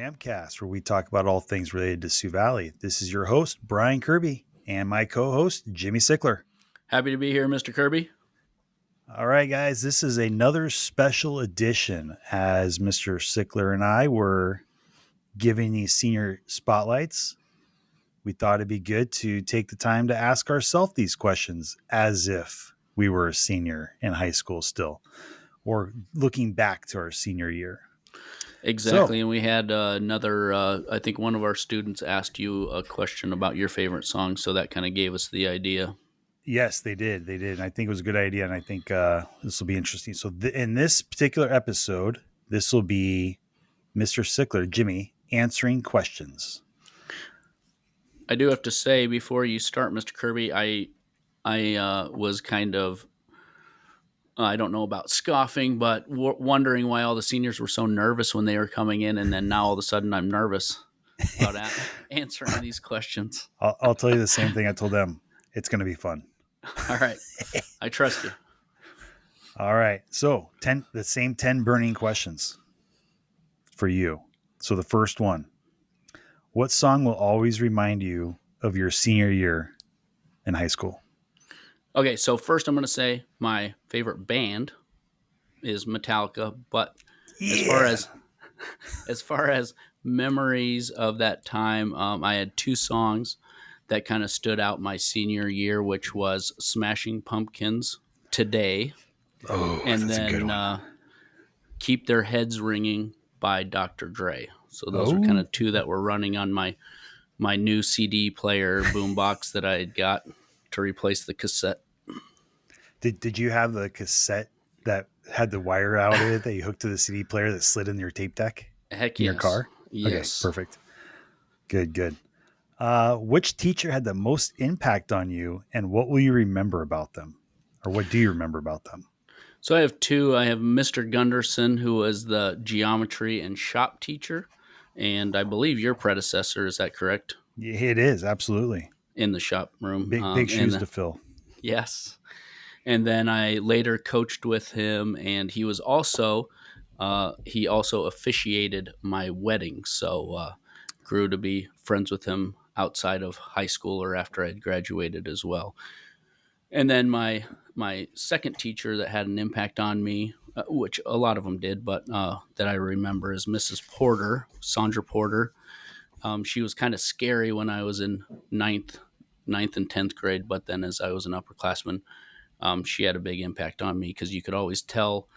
RAMcast, where we talk about all things related to Sioux Valley. This is your host, Brian Kirby, and my co-host, Jimmy Sickler. Happy to be here, Mr. Kirby. All right, guys, this is another special edition as Mr. Sickler and I were giving these senior spotlights. We thought it'd be good to take the time to ask ourselves these questions as if we were a senior in high school still, or looking back to our senior year. Exactly. And we had another, I think one of our students asked you a question about your favorite song. So that kind of gave us the idea. Yes, they did. They did. And I think it was a good idea. And I think this will be interesting. So in this particular episode, this will be Mr. Sickler, Jimmy, answering questions. I do have to say before you start, Mr. Kirby, I was kind of, I don't know about scoffing, but wondering why all the seniors were so nervous when they were coming in. And then now all of a sudden I'm nervous about answering these questions. I'll tell you the same thing I told them. It's going to be fun. All right. I trust you. All right. So the same 10 burning questions for you. So the first one, what song will always remind you of your senior year in high school? Okay, so first I'm going to say my favorite band is Metallica, but as far as memories of that time, I had two songs that kind of stood out my senior year, which was Smashing Pumpkins, Today, and that's then a good one. Keep Their Heads Ringing by Dr. Dre. So those are kind of two that were running on my new CD player boombox that I had got to replace the cassette. Did you have the cassette that had the wire out of it that you hooked to the CD player that slid in your tape deck? Heck in yes. your car? Yes. Okay, perfect. Good. Which teacher had the most impact on you, and what will you remember about them? Or what do you remember about them? So I have two. I have Mr. Gunderson, who was the geometry and shop teacher, and I believe your predecessor, is that correct? It is, absolutely. In the shop room. Big shoes to fill. Yes. And then I later coached with him, and he was also officiated my wedding. So grew to be friends with him outside of high school or after I'd graduated as well. And then my second teacher that had an impact on me, which a lot of them did, but that I remember is Mrs. Porter, Sandra Porter. She was kind of scary when I was in ninth and 10th grade, but then as I was an upperclassman, she had a big impact on me because you could always tell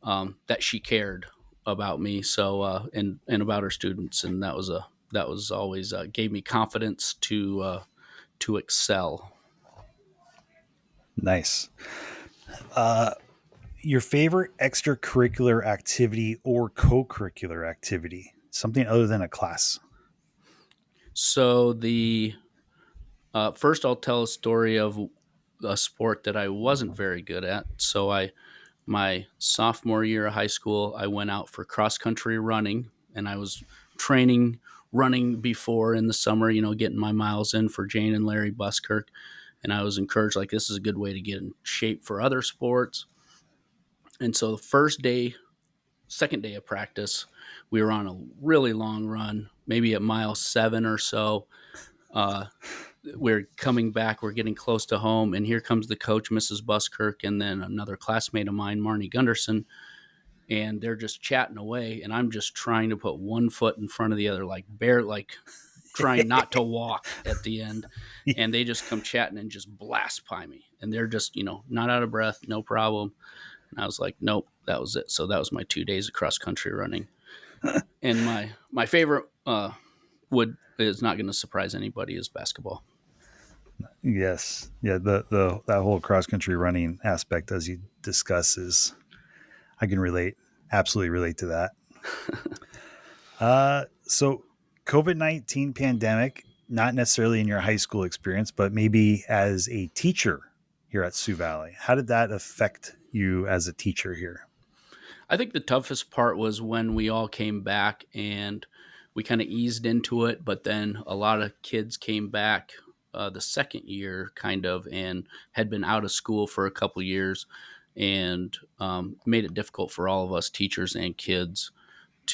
that she cared about me. So and about her students, and that was always gave me confidence to excel. Nice. Your favorite extracurricular activity or co-curricular activity, something other than a class. So the first, I'll tell a story of a sport that I wasn't very good at. So my sophomore year of high school, I went out for cross-country running, and I was training running before in the summer, getting my miles in for Jane and Larry Buskirk. And I was encouraged, like, this is a good way to get in shape for other sports. And so the second day of practice, we were on a really long run, maybe at mile 7 or so. We're coming back, we're getting close to home, and here comes the coach, Mrs. Buskirk, and then another classmate of mine, Marnie Gunderson, and they're just chatting away, and I'm just trying to put one foot in front of the other, like trying not to walk at the end, and they just come chatting and just blast by me, and they're just, not out of breath, no problem, and I was like, nope, that was it. So that was my 2 days of cross-country running, and my favorite is not going to surprise anybody is basketball. Yes. Yeah. That whole cross country running aspect, as you discuss, I can absolutely relate to that. So COVID-19 pandemic, not necessarily in your high school experience, but maybe as a teacher here at Sioux Valley, how did that affect you as a teacher here? I think the toughest part was when we all came back and we kind of eased into it, but then a lot of kids came back the second year kind of and had been out of school for a couple years, and made it difficult for all of us teachers and kids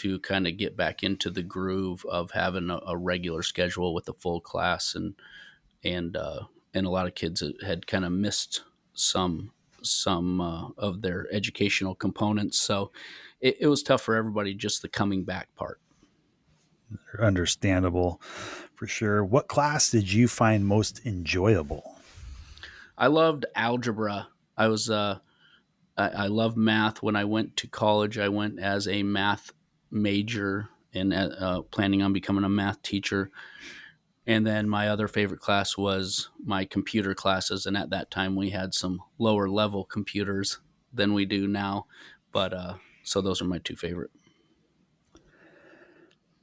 to kind of get back into the groove of having a regular schedule with a full class, and a lot of kids had kind of missed some of their educational components. So it was tough for everybody, just the coming back part. Understandable for sure. What class did you find most enjoyable? I loved algebra. I loved math. When I went to college, I went as a math major and planning on becoming a math teacher. And then my other favorite class was my computer classes. And at that time, we had some lower level computers than we do now. But so those are my two favorite.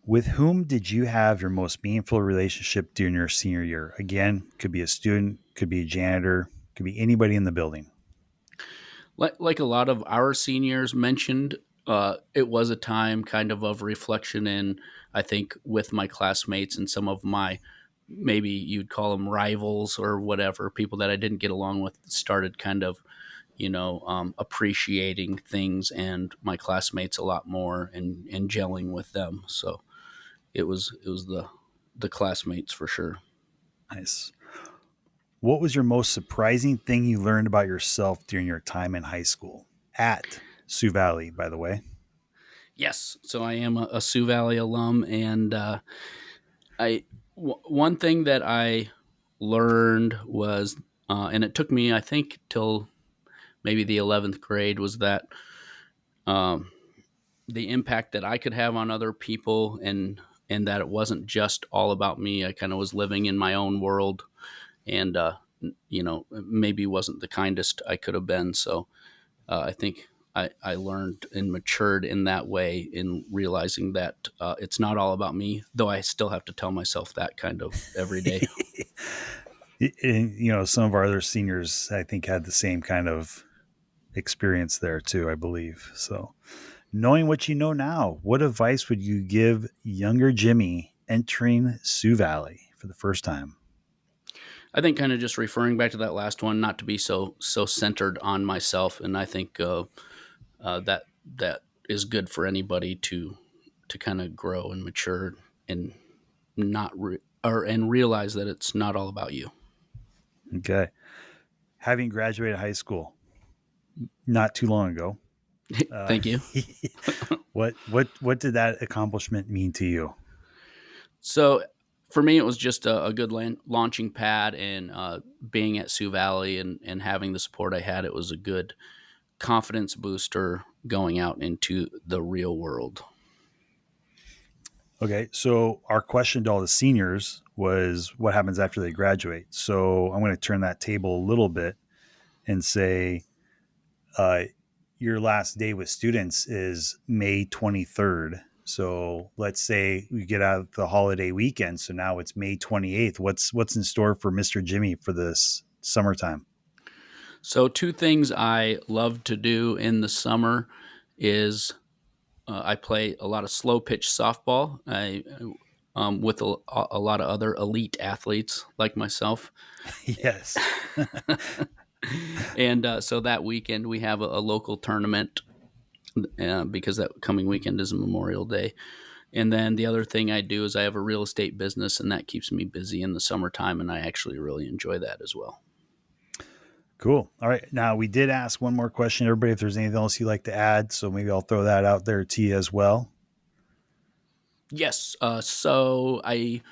With whom did you have your most meaningful relationship during your senior year? Again, could be a student, could be a janitor, could be anybody in the building. Like a lot of our seniors mentioned, it was a time kind of reflection, and I think with my classmates and some of my, maybe you'd call them rivals or whatever, people that I didn't get along with, started kind of appreciating things and my classmates a lot more, and gelling with them. So it was the classmates for sure. Nice. What was your most surprising thing you learned about yourself during your time in high school? At Sioux Valley, by the way. Yes, so I am a Sioux Valley alum, and one thing that I learned was, and it took me, I think, till maybe the 11th grade, was that um, the impact that I could have on other people, and that it wasn't just all about me. I kind of was living in my own world, and maybe wasn't the kindest I could have been. So I think I learned and matured in that way, in realizing that it's not all about me, though I still have to tell myself that kind of every day. And, some of our other seniors, I think, had the same kind of experience there too, I believe. So, knowing what you know now, what advice would you give younger Jimmy entering Sioux Valley for the first time? I think kind of just referring back to that last one, not to be so centered on myself, and I think that is good for anybody to kind of grow and mature, and not and realize that it's not all about you. Okay. Having graduated high school not too long ago, uh, Thank you. what did that accomplishment mean to you? So for me, it was just a good launching pad, and being at Sioux Valley, and having the support I had, it was a good confidence booster going out into the real world. Okay, so our question to all the seniors was what happens after they graduate. So I'm going to turn that table a little bit and say uh, your last day with students is May 23rd. So let's say we get out of the holiday weekend. So now it's May 28th. What's in store for Mr. Jimmy for this summertime? So two things I love to do in the summer is I play a lot of slow pitch softball. With a lot of other elite athletes like myself. Yes. And so that weekend we have a local tournament, because that coming weekend is Memorial Day. And then the other thing I do is I have a real estate business, and that keeps me busy in the summertime, and I actually really enjoy that as well. Cool. All right. Now we did ask one more question, everybody, if there's anything else you'd like to add. So maybe I'll throw that out there to you as well. Yes. So I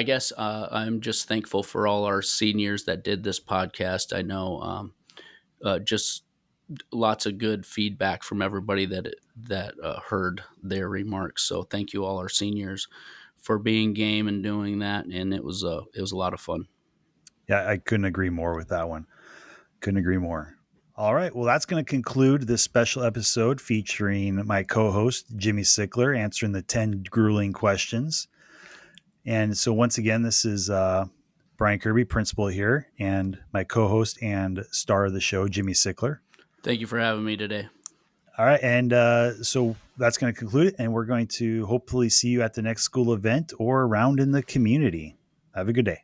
guess I'm just thankful for all our seniors that did this podcast. I know just lots of good feedback from everybody that heard their remarks. So thank you all our seniors for being game and doing that, and it was a lot of fun. Yeah, I couldn't agree more with that one. Couldn't agree more. All right. Well, that's going to conclude this special episode featuring my co host, Jimmy Sickler, answering the 10 grueling questions. And so, once again, this is Brian Kirby, principal here, and my co host and star of the show, Jimmy Sickler. Thank you for having me today. All right. And so that's going to conclude it. And we're going to hopefully see you at the next school event or around in the community. Have a good day.